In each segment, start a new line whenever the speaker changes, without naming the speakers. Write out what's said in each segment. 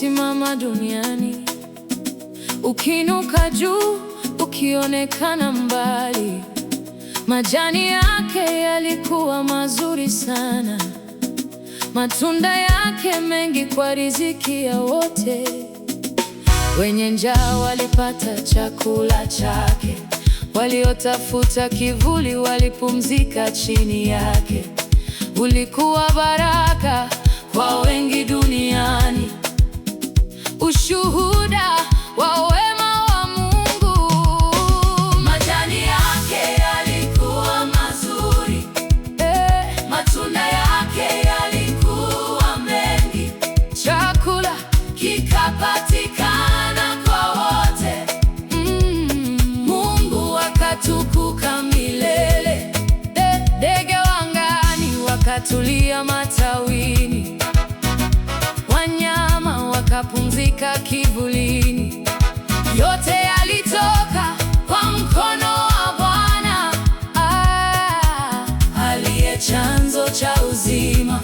umesimama duniani, ukiinuka juu, ukionekana mbali. Majani yake yalikuwa mazuri sana, matunda yake mengi kwa riziki ya wote. Wenye njaa walipata chakula chake, waliotafuta kivuli walipumzika chini yake. Ulikuwa baraka kwa wengi duniani, ushuhuda wa wema wa Mungu. Majani yake yalikuwa mazuri, matunda yake yalikuwa mengi, chakula kikapatikana kwa wote. Mungu akatukuka milele, ndege wa angani wakatulia matawini, wanyama wakapumzika kivulini. Yote yalitoka kwa mkono wa Bwana, aliye chanzo cha uzima.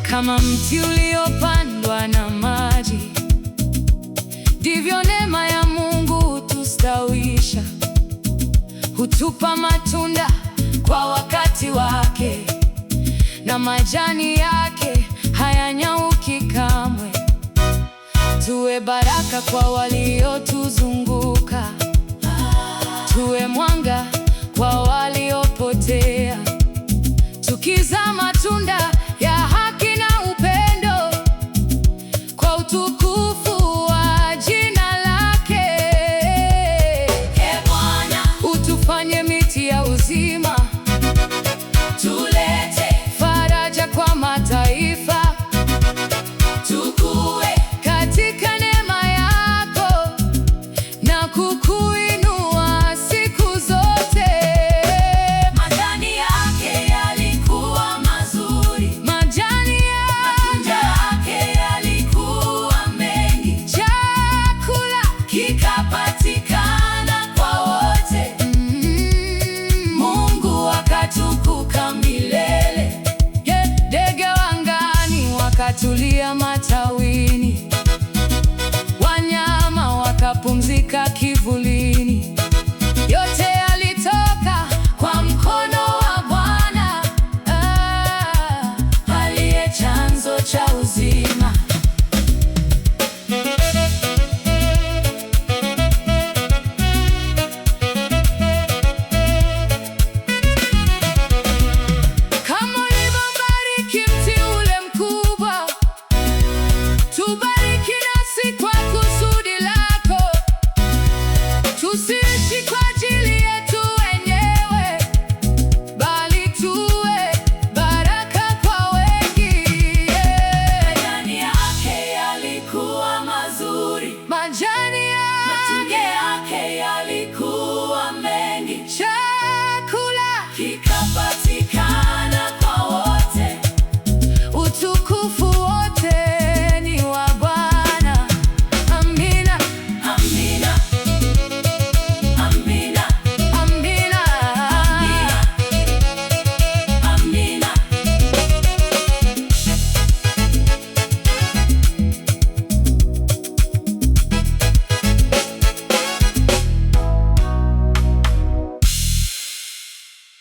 Kama mti uliopandwa na maji, ndivyo neema ya Mungu hutustawisha. Hutupa matunda kwa wakati wake, na majani yake hayanyauki kamwe. Tuwe baraka kwa waliotuzunguka, tuwe mwanga kwa waliopotea, tukizaa matunda